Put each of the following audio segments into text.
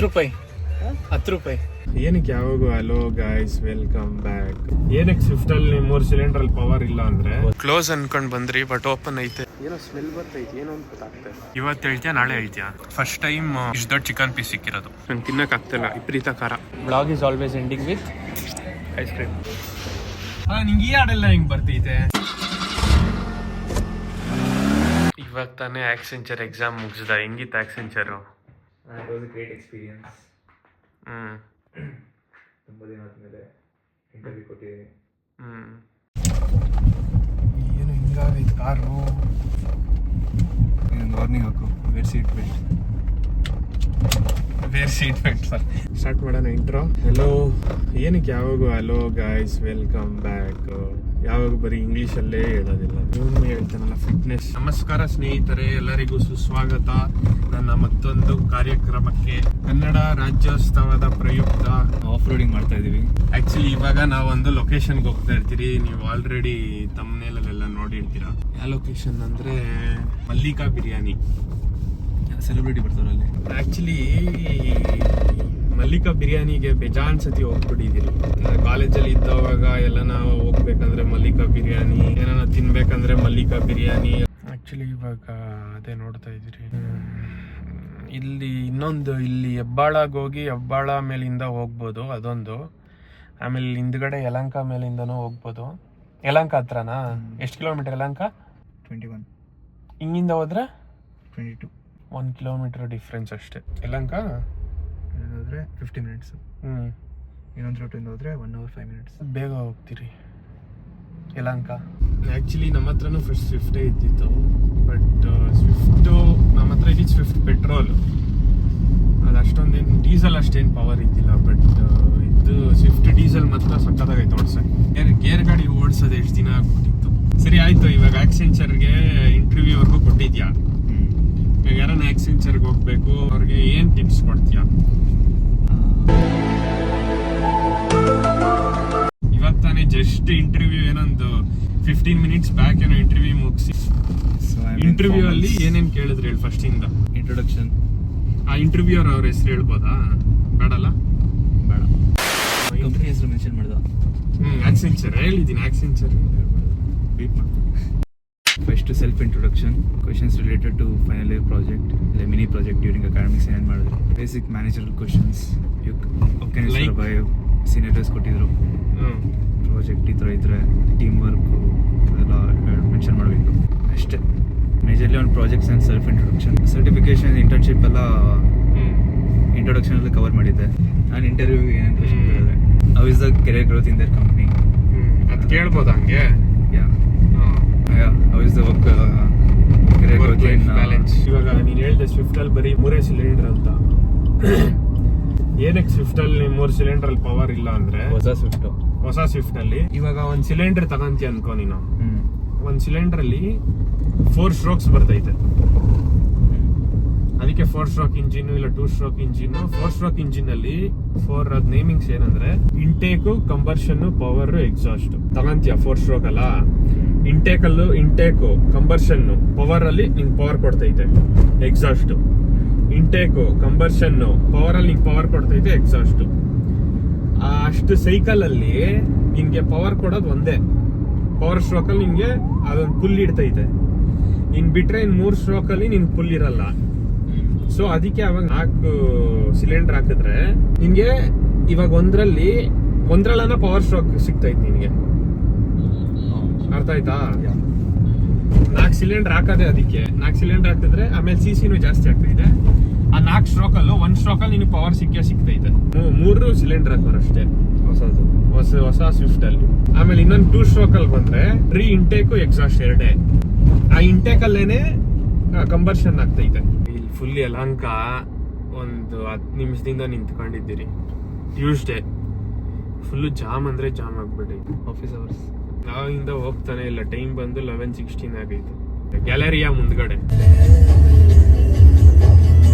ರೂಪಾಯಿ. ಏನಕ್ಕೆ ಯಾವಾಗ ಹಲೋ ಗೈಸ್ ವೆಲ್ಕಮ್ ಬ್ಯಾಕ್. ಏನಕ್ಕೆ ಸ್ವಿಫ್ಟ್ ಅಲ್ಲಿ 3 ಸಿಲಿಂಡರ್ ಅಲ್ಲಿ ಪವರ್ ಇಲ್ಲ ಅಂದ್ರೆ ಕ್ಲೋಸ್ ಅನ್ಕೊಂಡ್ ಬಂದ್ರಿ, ಬಟ್ ಓಪನ್ ಐತೆ. ಏನೋ ಸ್ಮೆಲ್ ಬರ್ತೈತೆ, ಏನೋ ಅಂತ ಗೊತ್ತಾಗ್ತದೆ. ಇವತ್ತು ಹೇಳ್ತೀಯಾ ನಾಳೆ ಹೇಳ್ತೀಯಾ? ಫಸ್ಟ್ ಟೈಮ್ ಇಷ್ಟು ದೊಡ್ಡ ಚಿಕನ್ ಪೀಸ್ ಸಿಕ್ಕಿರೋದು, ನಂಗೆ ತಿನ್ನಕ್ ಆಗ್ತಿಲ್ಲ, ವಿಪರೀತ ಖಾರ. Blog is always ending with ice cream. ನಿಂಗೆ ಈ ಹಾಡೆಲ್ಲ ಹೆಂಗ್ ಬರ್ತೈತೆ? ಇವಾಗ ತಾನೇ ಆಕ್ಸೆಂಚರ್ ಎಕ್ಸಾಮ್ ಮುಗಿಸ್ದ, ಹೆಂಗಿತ್ತು ಆಕ್ಸೆಂಚರು? It was a great experience. ತುಂಬ ದಿನ ಆದಮೇಲೆ ಇಂಟರ್ವ್ಯೂ ಕೊಟ್ಟಿದ್ದೀನಿ. ಏನು ಹಿಂಗಾಗೈತೆ ಕಾರು? ಇನ್ನೊಂದು ವಾರ್ನಿಂಗ್ ಹಾಕು, ವೇರ್ ಸೀಟ್ ಬೆಲ್ಟ್ ಫರ್ ಸ್ಟಾರ್ಟ್ ಮಾಡೋಣ ಇಂಟ್ರೋ. ಹಲೋ, ಏನಕ್ಕೆ ಯಾವಾಗ ಹಲೋ ಗೈಸ್ ವೆಲ್ಕಮ್ ಬ್ಯಾಕ್, ಯಾವಾಗ ಬರೀ ಇಂಗ್ಲೀಷಲ್ಲೇ ಹೇಳೋದಿಲ್ಲ, ಇವನು ಹೇಳ್ತಾನಲ್ಲ ಫಿಟ್ನೆಸ್. ನಮಸ್ಕಾರ ಸ್ನೇಹಿತರೆ, ಎಲ್ಲರಿಗೂ ಸುಸ್ವಾಗತ ನನ್ನ ಮತ್ತೊಂದು ಕಾರ್ಯಕ್ರಮಕ್ಕೆ. ಕನ್ನಡ ರಾಜ್ಯೋತ್ಸವದ ಪ್ರಯುಕ್ತ ಆಫ್ ರೋಡಿಂಗ್ ಮಾಡ್ತಾ ಇದ್ದೀವಿ. ಆಕ್ಚುಲಿ ಇವಾಗ ನಾವೊಂದು ಲೊಕೇಶನ್ಗೆ ಹೋಗ್ತಾ ಇರ್ತೀರಿ, ನೀವು ಆಲ್ರೆಡಿ ತಮ್ನೇಲೆಲ್ಲ ನೋಡಿರ್ತೀರಾ. ಯಾವ ಲೊಕೇಶನ್ ಅಂದ್ರೆ ಮಲ್ಲಿಕಾ ಬಿರಿಯಾನಿ. ಸೆಲೆಬ್ರಿಟಿ ಬರ್ತಾರೆ ಅಲ್ಲಿ. ಆಕ್ಚುಲಿ ಮಲ್ಲಿಕಾ ಬಿರಿಯಾನಿಗೆ ಬೇಜಾನ್ ಸತಿ ಹೋಗ್ಬಿಟ್ಟಿದ್ದೀರಿ. ಕಾಲೇಜಲ್ಲಿ ಇದ್ದವಾಗ ಎಲ್ಲ ನಾವು ಹೋಗ್ಬೇಕಂದ್ರೆ ಮಲ್ಲಿಕಾ ಬಿರಿಯಾನಿ, ಏನಾನ ತಿನ್ಬೇಕಂದ್ರೆ ಮಲ್ಲಿಕಾ ಬಿರಿಯಾನಿ. ಆಕ್ಚುಲಿ ಇವಾಗ ಅದೇ ನೋಡ್ತಾ ಇದ್ದೀರಿ. ಇಲ್ಲಿ ಇನ್ನೊಂದು, ಇಲ್ಲಿ ಹೆಬ್ಬಾಳಗೆ ಹೋಗಿ ಹೆಬ್ಬಾಳ ಮೇಲಿಂದ ಹೋಗ್ಬೋದು, ಅದೊಂದು. ಆಮೇಲೆ ಹಿಂದ್ಗಡೆ ಯಲಹಂಕ ಮೇಲಿಂದನೂ ಹೋಗ್ಬೋದು. ಯಲಹಂಕ ಹತ್ರನಾ? ಎಷ್ಟು ಕಿಲೋಮೀಟರ್ ಯಲಹಂಕ? 21. ಹಿಂಗಿಂದ ಹೋದ್ರೆ 22. 1 ಕಿಲೋಮೀಟರ್ ಡಿಫ್ರೆನ್ಸ್ ಅಷ್ಟೇ. ಯಲಹಂಕ ಹೋದ್ರೆ 50 ಮಿನಿಟ್ಸ್. ಇನ್ನೊಂದು ರೂಟಿಂದ ಹೋದ್ರೆ 1 hour 5 minutes. ಬೇಗ ಹೋಗ್ತೀರಿ ಯಲಹಂಕ. ಆ್ಯಕ್ಚುಲಿ ನಮ್ಮ ಹತ್ರನೂ ಫಸ್ಟ್ ಸ್ವಿಫ್ಟೇ ಇದ್ದಿತ್ತು, ಬಟ್ ಸ್ವಿಫ್ಟು ನಮ್ಮ ಹತ್ರ ಇದ್ದಿದ್ದು ಸ್ವಿಫ್ಟ್ ಪೆಟ್ರೋಲ್. ಅದು ಅಷ್ಟೊಂದೇನು ಡೀಸೆಲ್ ಅಷ್ಟೇನು ಪವರ್ ಇದ್ದಿಲ್ಲ. ಬಟ್ ಇದು ಸ್ವಿಫ್ಟ್ ಡೀಸೆಲ್ ಮಾತ್ರ ಸಕ್ಕತ್ತಾಗೈತೆ ಓಡಿಸೋಕ್ಕೆ. ಗೇರ್ ಗಾಡಿ ಓಡಿಸೋದು ಎಷ್ಟು ದಿನ ಆಗ್ಬಿಟ್ಟಿತ್ತು. ಸರಿ ಆಯಿತು, ಇವಾಗ ಆಕ್ಸೆಂಚರ್ಗೆ ಇಂಟರ್ವ್ಯೂವರೆಗೂ ಕೊಟ್ಟಿದ್ಯಾ? ಇವಾಗ ಯಾರನ್ನ ಆಕ್ಸೆಂಚರ್ಗೆ ಹೋಗ್ಬೇಕು, ಅವ್ರಿಗೆ ಏನು ಟಿಪ್ಸ್ ಕೊಡ್ತೀಯಾ? ಇವಾಗ ತಾನೇ ಜಸ್ಟ್ ಇಂಟರ್ವ್ಯೂ, ಏನೊಂದು 15 minutes ಬ್ಯಾಕ್ ಏನೋ ಇಂಟರ್ವ್ಯೂ ಮುಗಿಸಿ. ಇಂಟರ್ವ್ಯೂ ಅಲ್ಲಿ ಏನೇನು ಕೇಳಿದ್ರು ಹೇಳಿ ಫಸ್ಟ್ ಇಂದ. ಇಂಟ್ರೊಡಕ್ಷನ್. ಆ ಇಂಟರ್ವ್ಯೂ ಅವ್ರ ಹೆಸರು ಹೇಳ್ಬೋದಾ? ಬೇಡಲ್ಲ, ಬೇಡ. ಕಂಪ್ನಿ ಹೆಸರು ಮೆನ್ಷನ್ ಮಾಡ್ದ. ಆಕ್ಸೆಂಚರ್ ಹೇಳಿದ್ದೀನಿ, ಆಕ್ಸೆಂಚರ್ ಬೀಟ್ ಮಾಡ್ತೀನಿ. First self introduction, questions related to final year project, ಇಲ್ಲ ಮಿನಿ ಪ್ರಾಜೆಕ್ಟ್ ಡ್ಯೂರಿಂಗ್ ಅಕಾಡೆಮಿಕ್ಸ್ ಏನೇನು ಮಾಡಿದ್ರು. ಬೇಸಿಕ್ ಮ್ಯಾನೇಜರಲ್ ಕ್ವೆಶನ್ಸ್, ಸೀನಿಯರ್ಸ್ ಕೊಟ್ಟಿದ್ರು. ಪ್ರಾಜೆಕ್ಟ್ ಈ ಥರ ಇದ್ರೆ ಟೀಮ್ ವರ್ಕು ಅದೆಲ್ಲ ಮೆನ್ಷನ್ ಮಾಡಬೇಕು ಅಷ್ಟೇ. ಮೇಜರ್ಲಿ ಒಂದು projects and self introduction. Certification, internship ಎಲ್ಲ ಇಂಟ್ರೊಡಕ್ಷನಲ್ಲಿ ಕವರ್ ಮಾಡಿದ್ದೆ. ನಾನು ಇಂಟರ್ವ್ಯೂಗೆ ಏನೇನು ಕ್ವೆಶನ್ ಕೇಳಿದೆ, how is the career growth in their company, ಅದು ಕೇಳ್ಬೋದಾ ಹಂಗೆ? How is the work career growth in balance. ಇವಾಗ ನೀನು ಹೇಳಿದೆ ಸ್ವಿಫ್ಟಲ್ಲಿ ಬರೀ 3 ಸಿಲಿಂಡರ್ ಅಂತ. ಏನಕ್ಕೆ ಸ್ವಿಫ್ಟ್ ಅಲ್ಲಿ 3 ಸಿಲಿಂಡರ್ ಅಲ್ಲಿ ಪವರ್ ಇಲ್ಲ ಅಂದ್ರೆ, ಹೊಸ ಸ್ವಿಫ್ಟ್ ಅಲ್ಲಿ ಇವಾಗ 1 ಸಿಲಿಂಡರ್ ತಗೊಂತೀಯ ಅನ್ಕೋ ನೀನು. 1 ಸಿಲಿಂಡರ್ ಅಲ್ಲಿ 4 ಸ್ಟ್ರೋಕ್ಸ್ ಬರ್ತೈತೆ. ಅದಕ್ಕೆ 4 ಸ್ಟ್ರೋಕ್ ಇಂಜಿನ್ ಇಲ್ಲ 2 ಸ್ಟ್ರೋಕ್ ಇಂಜಿನ್. 4 ಸ್ಟ್ರೋಕ್ ಇಂಜಿನ್ ಅಲ್ಲಿ 4 ಅದ್ ನೇಮಿಂಗ್ಸ್ ಏನಂದ್ರೆ ಇಂಟೇಕು, ಕಂಬರ್ಷನ್, ಪವರ್, ಎಕ್ಸಾಸ್ಟ್ ತಗೊಂತೀಯ. 4 ಸ್ಟ್ರೋಕ್ ಅಲ್ಲ, ಇಂಟೇಕು, ಕಂಬರ್ಷನ್, ಪವರ್ ಅಲ್ಲಿ ನಿಂಗೆ ಪವರ್ ಕೊಡ್ತೈತೆ ಎಕ್ಸಾಸ್ಟ್. ಇಂಟೇಕು, ಕಂಬರ್ಷನ್, ಪವರ್ ಅಲ್ಲಿ ನಿಂಗೆ ಪವರ್ ಕೊಡ್ತೈತೆ ಎಕ್ಸಾಸ್ಟ್. ಅಷ್ಟು ಸೈಕಲ್ ಅಲ್ಲಿ ನಿನ್ಗೆ ಪವರ್ ಕೊಡೋದು ಒಂದೇ. ಪವರ್ ಸ್ಟ್ರೋಕ್ ಅಲ್ಲಿ ನಿನ್ಗೆ ಅದೊಂದು ಪುಲ್ ಇಡ್ತೈತೆ. ಇನ್ ಬಿಟ್ರೆ ಇನ್ 3 ಸ್ಟ್ರೋಕ್ ಅಲ್ಲಿ ನಿನ್ ಪುಲ್ ಇರಲ್ಲ. ಸೊ ಅದಕ್ಕೆ ಅವಾಗ 4 ಸಿಲಿಂಡರ್ ಹಾಕಿದ್ರೆ ನಿನ್ಗೆ ಇವಾಗ ಒಂದ್ರಲ್ಲನ ಪವರ್ ಸ್ಟ್ರೋಕ್ ಸಿಗ್ತೈತೆ ನಿನ್ಗೆ. ಅರ್ಥ ಆಯ್ತಾ? 4 ಸಿಲಿಂಡರ್ ಹಾಕೋದೆ ಅದಕ್ಕೆ. 4 ಸಿಲಿಂಡರ್ ಹಾಕಿದ್ರೆ ಆಮೇಲೆ CCನೂ ಜಾಸ್ತಿ ಆಗ್ತೈತೆ. ಆ 4 ಸ್ಟ್ರೋಕ್ ಅಲ್ಲೂ 1 ಸ್ಟ್ರೋಕ್ ಅಲ್ಲಿ ನಿನಗೆ ಪವರ್ ಸಿಗ್ತೈತೆ. 3 ಸಿಲಿಂಡರ್ ಹಾಕೋರು ಅಷ್ಟೇ ಹೊಸ ಸ್ವಿಫ್ಟ್ ಅಲ್ಲಿ. ಆಮೇಲೆ ಇನ್ನೊಂದು 2 ಸ್ಟ್ರೋಕ್ ಅಲ್ಲಿ ಬಂದ್ರೆ ಇಂಟೇಕು, ಎಕ್ಸಾಸ್ಟ್ ಎರಡೇ. ಆ ಇಂಟೇಕ್ ಅಲ್ಲೇನೆ ಕಂಬರ್ಷನ್ ಆಗ್ತೈತೆ. ಇಲ್ಲಿ ಫುಲ್ ಯಲಹಂಕ ಒಂದು 10 ನಿಮಿಷದಿಂದ ನಿಂತ್ಕೊಂಡಿದ್ದೀರಿ. ಟ್ಯೂಸ್ಡೇ ಫುಲ್ಲು ಜಾಮ್ ಅಂದ್ರೆ ಜಾಮ್ ಆಗ್ಬಿಟ್ಟೈತೆ. ಆಫೀಸ್ ಅವರ್ಸ್ ನಾವಿಂದ ಹೋಗ್ತಾನೆ ಇಲ್ಲ. ಟೈಮ್ ಬಂದು 11:16 ಆಗೈತೆ. ಗ್ಯಾಲರಿಯಾ ಮುಂದ್ಗಡೆ.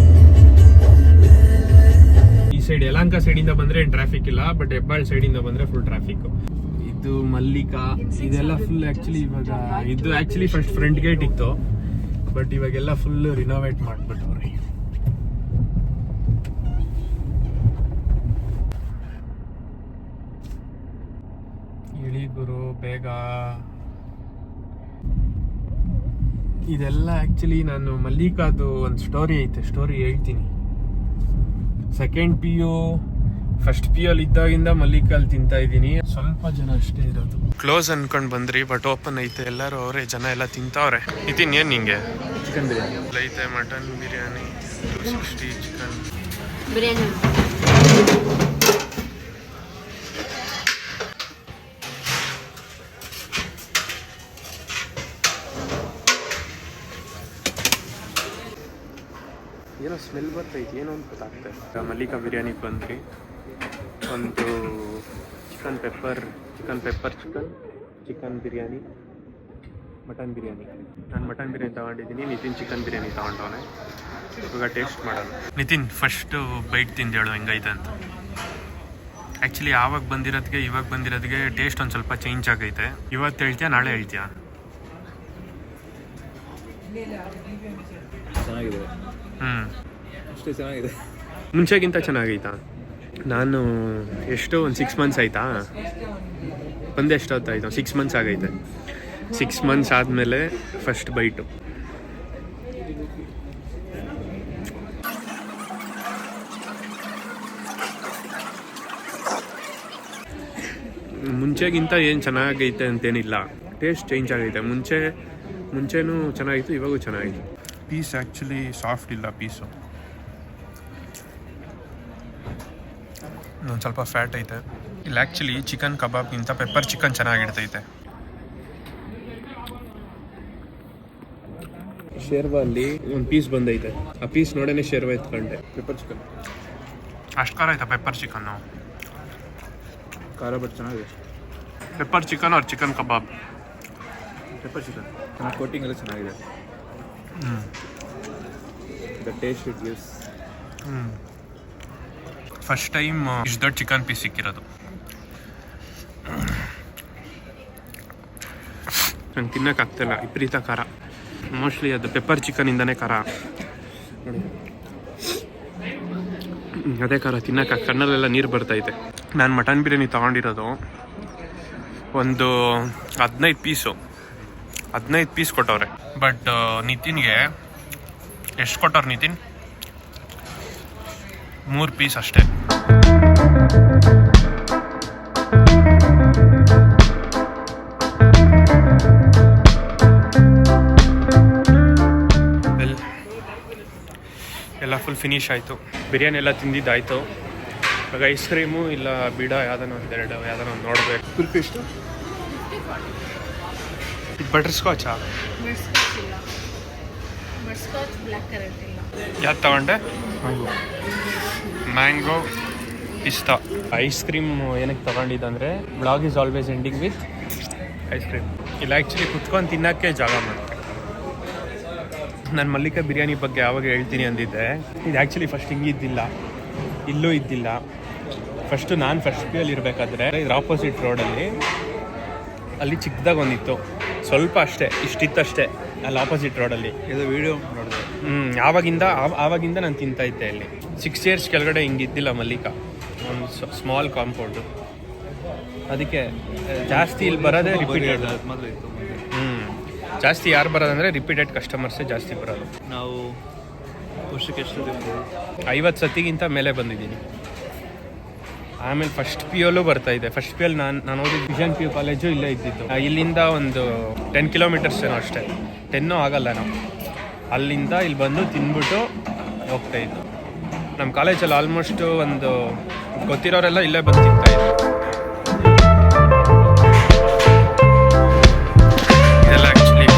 ಈ ಸೈಡ್ ಯಲಹಂಕ ಸೈಡ್ ಇಂದ ಬಂದ್ರೆ ಟ್ರಾಫಿಕ್ ಇಲ್ಲ, ಬಟ್ ಹೆಬ್ಬಾಳ್ ಸೈಡ್ ಇಂದ ಬಂದ್ರೆ ಫುಲ್ ಟ್ರಾಫಿಕ್. ಇದು ಮಲ್ಲಿಕಾ, ಇದೆಲ್ಲ ಫುಲ್ ಆಕ್ಚುಲಿ ಇವಾಗ ಇದು ಆಕ್ಚುಲಿ ಫಸ್ಟ್ ಫ್ರಂಟ್ ಗೇಟ್ ಇತ್ತು, ಬಟ್ ಇವಾಗೆಲ್ಲ ಫುಲ್ ರಿನೋವೇಟ್ ಮಾಡ್ಬಿಟ್ಟವ್ರಿ. ಬೇಗ. ಇದೆಲ್ಲ ಆ್ಯಕ್ಚುಲಿ ನಾನು ಮಲ್ಲಿಕಾದು ಒಂದು ಸ್ಟೋರಿ ಐತೆ, ಸ್ಟೋರಿ ಹೇಳ್ತೀನಿ. ಸೆಕೆಂಡ್ PU ಫಸ್ಟ್ PU ಅಲ್ಲಿ ಇದ್ದಾಗಿಂದ ಮಲ್ಲಿಕಾಲ್ ತಿಂತಾ ಇದ್ದೀನಿ. ಸ್ವಲ್ಪ ಜನ ಅಷ್ಟೇ ಇರೋದು. ಕ್ಲೋಸ್ ಅನ್ಕೊಂಡ್ ಬಂದ್ರಿ, ಬಟ್ ಓಪನ್ ಐತೆ. ಎಲ್ಲರೂ ಅವರೇ, ಜನ ಎಲ್ಲ ತಿಂತಾವ್ರೆ. ಇದ್ದೀನಿ ಏನ್ ನಿಂಗೆ? ಚಿಕನ್ ಬಿರಿಯಾನಿ ಐತೆ, ಮಟನ್ ಬಿರಿಯಾನಿ 260, ಚಿಕನ್ ಬಿರಿಯಾನಿ. ಏನೋ ಸ್ಮೆಲ್ ಬರ್ತೈತಿ, ಏನೋ ಅಂತ ಗೊತ್ತಾಗ್ತದೆ. ಮಲ್ಲಿಕಾ ಬಿರಿಯಾನಿಗೆ ಬಂದ್ರಿ. ಒಂದು chicken pepper chicken biryani, mutton biryani. ನಾನು ಮಟನ್ ಬಿರಿಯಾನಿ ತೊಗೊಂಡಿದ್ದೀನಿ, ನಿತಿನ್ ಚಿಕನ್ ಬಿರಿಯಾನಿ ತೊಗೊಂಡವನೆ. ಇವಾಗ ಟೇಸ್ಟ್ ಮಾಡೋಣ. ನಿತಿನ್, ಫಸ್ಟು ಬೈಟ್ ತಿಂದು ಹೇಳು ಹೆಂಗೈತೆ ಅಂತ. ಆ್ಯಕ್ಚುಲಿ ಆವಾಗ ಬಂದಿರೋದಕ್ಕೆ ಟೇಸ್ಟ್ ಒಂದು ಸ್ವಲ್ಪ ಚೇಂಜ್ ಆಗೈತೆ. ಇವತ್ತು ಹೇಳ್ತೀಯಾ ನಾಳೆ ಹೇಳ್ತೀಯಾ? ಚೆನ್ನಾಗಿದೆ. ಅಷ್ಟೇ ಚೆನ್ನಾಗಿದೆ. ಮುಂಚೆಗಿಂತ ಚೆನ್ನಾಗೈತಾ? ನಾನು ಎಷ್ಟು ಒಂದು 6 months ಆಯಿತಾ? ಎಷ್ಟೊತ್ತಾಯಿತು? 6 months ಆಗೈತೆ. 6 months ಆದಮೇಲೆ ಫಸ್ಟ್ ಬೈಟು. ಮುಂಚೆಗಿಂತ ಏನು ಚೆನ್ನಾಗೈತೆ ಅಂತೇನಿಲ್ಲ, ಟೇಸ್ಟ್ ಚೇಂಜ್ ಆಗೈತೆ. ಮುಂಚೆನೂ ಚೆನ್ನಾಗಿತ್ತು, ಇವಾಗೂ ಚೆನ್ನಾಗಿತ್ತು. ಪೀಸ್ ಆ್ಯಕ್ಚುಲಿ ಸಾಫ್ಟ್ ಇಲ್ಲ ಪೀಸು, ಒಂದು ಸ್ವಲ್ಪ ಫ್ಯಾಟ್ ಐತೆ. ಇಲ್ಲಿ ಆ್ಯಕ್ಚುಲಿ ಚಿಕನ್ ಕಬಾಬ್ಗಿಂತ ಪೆಪ್ಪರ್ ಚಿಕನ್ ಚೆನ್ನಾಗಿರ್ತೈತೆ. ಶೇರ್ವಾ ಅಲ್ಲಿ ಒಂದು ಪೀಸ್ ಬಂದೈತೆ, ಆ ಪೀಸ್ ನೋಡೇನೆ ಶೇರ್ವಾ ಎತ್ಕೊಂಡೆ. ಪೆಪ್ಪರ್ ಚಿಕನ್ ಅಷ್ಟು ಖಾರ ಆಯ್ತಾ ಪೆಪ್ಪರ್ ಚಿಕನ್ನು? ಖಾರ ಬಟ್ ಚೆನ್ನಾಗಿದೆ. ಪೆಪ್ಪರ್ ಚಿಕನ್ ಅವ್ರ ಚಿಕನ್ ಕಬಾಬ್? ಪೆಪ್ಪರ್ ಚಿಕನ್ ಚೆನ್ನಾಗಿ, ಕೋಟಿಂಗ್ ಎಲ್ಲ ಚೆನ್ನಾಗಿದೆ. The taste it gives. First time ಇಷ್ಟು ದೊಡ್ಡ ಚಿಕನ್ ಪೀಸ್ ಸಿಕ್ಕಿರೋದು. ನಂಗೆ ತಿನ್ನೋಕ್ಕಾಗ್ತಿಲ್ಲ, ವಿಪರೀತ ಖಾರ. ಮೋಸ್ಟ್ಲಿ ಅದು ಪೆಪ್ಪರ್ ಚಿಕನಿಂದನೇ ಖಾರ ನೋಡಿ. ಅದೇ ಖಾರ ತಿನ್ನೋಕ್ಕೆ ಕಣ್ಣಲ್ಲೆಲ್ಲ ನೀರು ಬರ್ತೈತೆ. ನಾನು ಮಟನ್ ಬಿರಿಯಾನಿ ತೊಗೊಂಡಿರೋದು ಒಂದು 15 ಪೀಸ್ ಕೊಟ್ಟವ್ರೆ. ಬಟ್ ನಿತಿನ್ಗೆ ಎಷ್ಟು ಕೊಟ್ಟವ್ರು ನಿತಿನ್? 3 ಪೀಸ್ ಅಷ್ಟೇ. ಎಲ್ಲ ಫುಲ್ ಫಿನಿಶ್ ಆಯಿತು. ಬಿರಿಯಾನಿ ಎಲ್ಲ ತಿಂದಿದ್ದಾಯಿತು. ಇವಾಗ ಐಸ್ ಕ್ರೀಮು ಇಲ್ಲ ಬೀಡ ಯಾವ್ದಾನ ಒಂದು ನೋಡಬೇಕು. ಕುಲ್ಫಿ ಎಷ್ಟು? ಬಟರ್ ಸ್ಕಾಚಾ? ಯಾವ್ದು ತಗೊಂಡೆ? ಮ್ಯಾಂಗೋ ಪಿಸ್ತಾ. ಐಸ್ ಕ್ರೀಮ್ ಏನಕ್ಕೆ ತೊಗೊಂಡಿದ್ದಂದರೆ blog is always ending with ice cream. ಇಲ್ಲ ಆ್ಯಕ್ಚುಲಿ ಕುತ್ಕೊಂಡು ತಿನ್ನೋಕ್ಕೆ ಜಾಗ ಮಾಡ್ತೀನಿ. ನಾನು ಮಲ್ಲಿಕಾ ಬಿರಿಯಾನಿ ಬಗ್ಗೆ ಯಾವಾಗ ಹೇಳ್ತೀನಿ ಅಂದಿದ್ದೆ. ಇದು ಆ್ಯಕ್ಚುಲಿ ಫಸ್ಟ್ ಹಿಂಗಿದ್ದಿಲ್ಲ, ಇಲ್ಲೂ ಇದ್ದಿಲ್ಲ. ನಾನು ಫಸ್ಟ್ PU ಅಲ್ಲಿ ಇರಬೇಕಾದ್ರೆ ಇದ್ರ ಆಪೋಸಿಟ್ ರೋಡಲ್ಲಿ ಅಲ್ಲಿ ಚಿಕ್ಕದಾಗ ಒಂದಿತ್ತು, ಸ್ವಲ್ಪ ಅಷ್ಟೇ, ಇಷ್ಟಿತ್ತಷ್ಟೇ ಅಲ್ಲಿ ಆಪೋಸಿಟ್ ರೋಡಲ್ಲಿ. ಇದು ವೀಡಿಯೋ ನೋಡಿದೆ. ಆವಾಗಿಂದ ನಾನು ತಿಂತಾ ಇದ್ದೆ ಅಲ್ಲಿ. 6 years ಕೆಳಗಡೆ ಹಿಂಗಿದ್ದಿಲ್ಲ ಮಲ್ಲಿಕಾ, ಒಂದು ಸ್ಮಾಲ್ ಕಾಂಪೌಂಡು. ಅದಕ್ಕೆ ಜಾಸ್ತಿ ಇಲ್ಲಿ ಬರೋದೇ ರಿಪೀಟೆಡ್. ಮಾತ್ರ ಇತ್ತು. ಜಾಸ್ತಿ ಯಾರು ಬರೋದಂದರೆ ರಿಪೀಟೆಡ್ ಕಸ್ಟಮರ್ಸೇ ಜಾಸ್ತಿ ಬರೋದು. ನಾವು ವರ್ಷಕ್ಕೆ ಎಷ್ಟು 50 ಸತಿಗಿಂತ ಮೇಲೆ ಬಂದಿದ್ದೀನಿ. ಆಮೇಲೆ ಫಸ್ಟ್ PU ಅಲ್ಲೂ ಬರ್ತಾಯಿದ್ದೆ. ಫಸ್ಟ್ PU ಅಲ್ಲಿ ನಾನು ಓದಿದ್ದು ವಿಷನ್ PU ಕಾಲೇಜು ಇಲ್ಲೇ ಇದ್ದಿದ್ದು. ಇಲ್ಲಿಂದ ಒಂದು 10 kilometers ಏನೋ ಅಷ್ಟೇ, 10 ಆಗಲ್ಲ. ನಾವು ಅಲ್ಲಿಂದ ಇಲ್ಲಿ ಬಂದು ತಿಂದ್ಬಿಟ್ಟು ಹೋಗ್ತಾಯಿದ್ದು. ನಮ್ಮ ಕಾಲೇಜಲ್ಲಿ ಆಲ್ಮೋಸ್ಟ್ ಒಂದು ಗೊತ್ತಿರೋರೆಲ್ಲ ಇಲ್ಲೇ ಬಂದು ತಿಂತಾಯಿದ್ರು. ಇದೆಲ್ಲ actually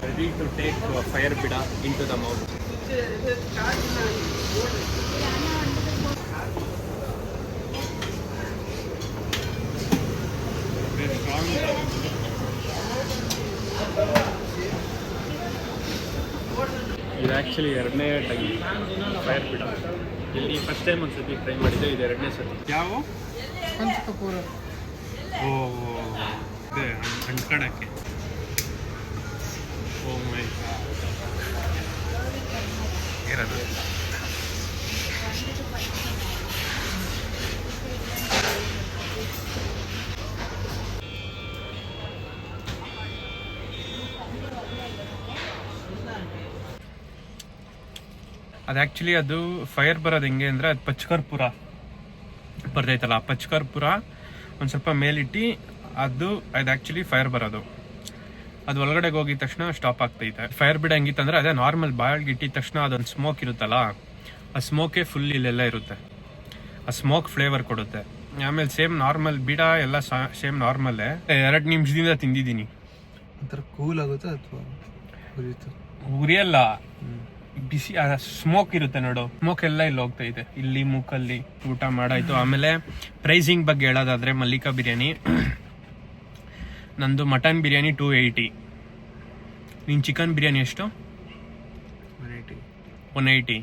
ready to take fire bida into the mouth. Very strong. ಇದು ಆ್ಯಕ್ಚುಲಿ 2ನೇ ಟೈಮ್ ಫೈರ್ ಬಿಡ. ಇಲ್ಲಿ ಫಸ್ಟ್ ಟೈಮ್ ಒಂದು ಸತಿ ಟ್ರೈ ಮಾಡಿದ್ದೆ, ಇದು 2ನೇ ಸತಿ. ಯಾವ ಪಂಚಕಪೂರ? ಓ ಅದೇ ಅಂಟ್ಕೊಳಕ್ಕೆ. ಓ ಮೈ ಗಾಡ್ ಇರೋದು ಅದು ಆ್ಯಕ್ಚುಲಿ ಅದು ಫೈರ್ ಬರೋದು ಹೆಂಗೆ ಅಂದರೆ ಅದು ಪಚ್ಕರ್ಪುರ ಬರ್ತೈತಲ್ಲ, ಪಚ್ಕರ್ಪುರ ಒಂದು ಸ್ವಲ್ಪ ಮೇಲಿಟ್ಟು ಅದು ಆ್ಯಕ್ಚುಲಿ ಫೈರ್ ಬರೋದು. ಅದು ಒಳಗಡೆಗೆ ಹೋಗಿದ ತಕ್ಷಣ ಸ್ಟಾಪ್ ಆಗ್ತೈತೆ. ಫೈರ್ ಬಿಡ ಹೆಂಗಿತ್ತಂದ್ರೆ ಅದೇ ನಾರ್ಮಲ್ ಬಾಯಿಗೆ ಇಟ್ಟಿದ ತಕ್ಷಣ ಅದೊಂದು ಸ್ಮೋಕ್ ಇರುತ್ತಲ್ಲ, ಆ ಸ್ಮೋಕೇ ಫುಲ್ ಇಲ್ಲೆಲ್ಲ ಇರುತ್ತೆ. ಆ ಸ್ಮೋಕ್ ಫ್ಲೇವರ್ ಕೊಡುತ್ತೆ. ಆಮೇಲೆ ಸೇಮ್ ನಾರ್ಮಲ್ ಬೀಡ ಎಲ್ಲ ಸೇಮ್ ನಾರ್ಮಲ್ಲೇ 2 ನಿಮಿಷದಿಂದ ತಿಂದಿದ್ದೀನಿ. ಒಂಥರ ಕೂಲ್ ಆಗುತ್ತೆ ಅಥವಾ ಉರಿಯಲ್ಲ, ಬಿಸಿ ಸ್ಮೋಕ್ ಇರುತ್ತೆ ನೋಡು, ಸ್ಮೋಕ್ ಎಲ್ಲ ಇಲ್ಲಿ ಹೋಗ್ತೈತೆ, ಇಲ್ಲಿ ಮೂಕಲ್ಲಿ. ಊಟ ಮಾಡಾಯ್ತು. ಆಮೇಲೆ ಪ್ರೈಸಿಂಗ್ ಬಗ್ಗೆ ಹೇಳೋದಾದ್ರೆ ಮಲ್ಲಿಕಾ ಬಿರಿಯಾನಿ ನಂದು ಮಟನ್ ಬಿರಿಯಾನಿ 280. ನಿನ್ನ ಚಿಕನ್ ಬಿರಿಯಾನಿ ಎಷ್ಟು? 180.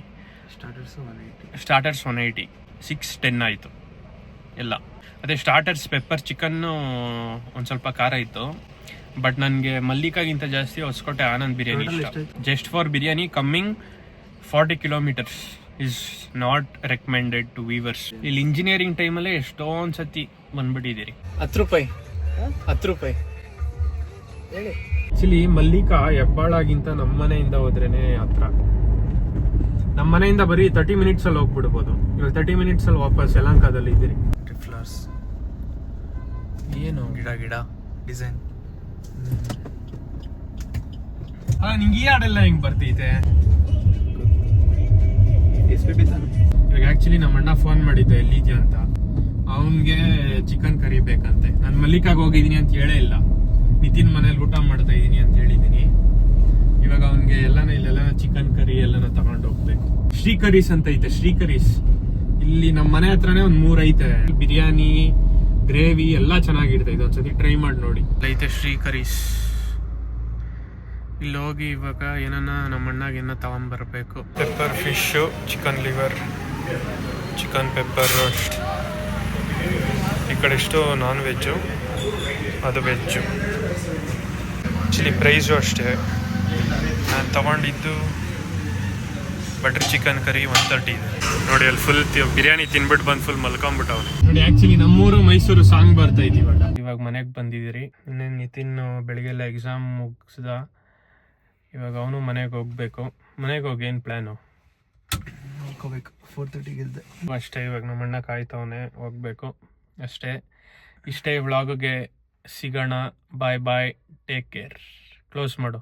ಸ್ಟಾರ್ಟರ್ಸ್ 180. 610 ಆಯಿತು ಎಲ್ಲ. ಅದೇ ಸ್ಟಾರ್ಟರ್ಸ್ ಪೆಪ್ಪರ್ ಚಿಕನ್ನು ಒಂದು ಸ್ವಲ್ಪ ಖಾರ ಇತ್ತು. ಬಟ್ ನನಗೆ ಮಲ್ಲಿಕಾಗಿಂತ ಜಾಸ್ತಿ ಹೊಸಕೋಟೆ ಆನಂದ್ ಬಿರಿಯಾನಿ ಇಷ್ಟ. Just for biryani coming 40 kilometers is not recommended to viewers. ಇಲ್ಲಿ ಇಂಜಿನಿಯರಿಂಗ್ ಟೈಮಲ್ಲೇ ಎಷ್ಟೊಂದು ಸತಿ ಬಂದ್ಬಿಟ್ಟಿದ್ದೀರಿ. 10 ರೂಪಾಯಿ. ಆಕ್ಚುಲಿ ಮಲ್ಲಿಕಾ ಹೆಬ್ಬಾಳಾಗಿಂತ ನಮ್ಮ ಮನೆಯಿಂದ ಹೋದ್ರೇನೆ ಹತ್ರ. ನಮ್ಮ ಮನೆಯಿಂದ ಬರೀ 30 minutes ಅಲ್ಲಿ ಹೋಗ್ಬಿಡ್ಬೋದು. ಇವಾಗ 30 minutes ಅಲ್ಲಿ ವಾಪಸ್ ಯಲಹಂಕದಲ್ಲಿ ಇದ್ದೀರಿ. ಫ್ಲವರ್ಸ್ ಏನು ಗಿಡ ಡಿಸೈನ್. ನಿಂಗೆ ಈ ಹಾಡೆಲ್ಲ ಹೆಂಗ್ ಬರ್ತೈತೆ? SPB ತಾನೆ. ಇವಾಗ ಆಕ್ಚುಲಿ ನಮ್ಮ ಅಣ್ಣ ಫೋನ್ ಮಾಡಿದ್ದೆ ಎಲ್ಲಿದ್ಯಾ ಅಂತ. ಅವನ್ಗೆ ಚಿಕನ್ ಕರಿ ಬೇಕಂತೆ. ನಾನು ಮಲ್ಲಿಕಾಗ ಹೋಗಿದ್ದೀನಿ ಅಂತ ಹೇಳೇ ಇಲ್ಲ. ನಿತಿನ್ ಮನೇಲಿ ಊಟ ಮಾಡ್ತಾ ಇದೀನಿ ಅಂತ ಹೇಳಿದೀನಿ. ಇವಾಗ ಅವನ್ಗೆ ಇಲ್ಲೆಲ್ಲ ಚಿಕನ್ ಕರಿ ಎಲ್ಲಾನ ತಗೊಂಡು ಹೋಗ್ಬೇಕು. ಶ್ರೀಕರೀಸ್ ಅಂತ ಐತೆ, ಶ್ರೀಕರೀಸ್ ಇಲ್ಲಿ ನಮ್ಮ ಮನೆ ಹತ್ರನೇ ಒಂದ್ 3 ಐತೆ. ಬಿರಿಯಾನಿ, ಗ್ರೇವಿ ಎಲ್ಲ ಚೆನ್ನಾಗಿರ್ತೈತೆ. ಒಂದ್ಸತಿ ಟ್ರೈ ಮಾಡಿ ನೋಡಿ. ಐತೆ ಶ್ರೀಕರೀಸ್. ಇಲ್ಲಿ ಹೋಗಿ ಇವಾಗ ಏನನ್ನ ನಮ್ಮ ಅಣ್ಣಗೆ ಏನೋ ತಗೊಂಡ್ಬರ್ಬೇಕು. Pepper fish, chicken liver, chicken pepper roast. ಈ ಕಡೆ ಎಷ್ಟು ನಾನ್ ವೆಜ್ಜು, ಅದು ವೆಜ್ಜು. ಆ್ಯಕ್ಚುಲಿ ಪ್ರೈಸು ಅಷ್ಟೇ. ನಾನು ತಗೊಂಡಿದ್ದು ಬಟರ್ ಚಿಕನ್ ಕರಿ 130 ಇದೆ ನೋಡಿ. ಅಲ್ಲಿ ಫುಲ್ ಬಿರಿಯಾನಿ ತಿನ್ಬಿಟ್ಟು ಬಂದು ಫುಲ್ ಮಲ್ಕೊಂಡ್ಬಿಟ್ಟವ್ನು ನೋಡಿ. ಆ್ಯಕ್ಚುಲಿ ನಮ್ಮೂರು ಮೈಸೂರು ಸಾಂಗ್ ಬರ್ತೈತಿ ಇವಾಗ ಮನೆಗೆ ಬಂದಿದ್ದೀರಿ. ಇನ್ನೇನು ನಿತಿನ್ ಬೆಳಿಗ್ಗೆಲ್ಲ ಎಕ್ಸಾಮ್ ಮುಗಿಸ್ದ. ಇವಾಗ ಅವನು ಮನೆಗೆ ಹೋಗ್ಬೇಕು. ಮನೆಗೆ ಹೋಗಿ ಏನು ಪ್ಲ್ಯಾನು? ಹೋಗ್ಕೋಬೇಕು. 4:30 ಇದ್ದೆ ಅಷ್ಟೇ. ಇವಾಗ ನಮ್ಮ ಅಣ್ಣ ಕಾಯ್ತವನೆ, ಹೋಗ್ಬೇಕು ಅಷ್ಟೇ. ಇಷ್ಟೇ ವ್ಲಾಗ್ಗೆ. ಸಿಗೋಣ. Bye bye. Take care. Close ಮಾಡು.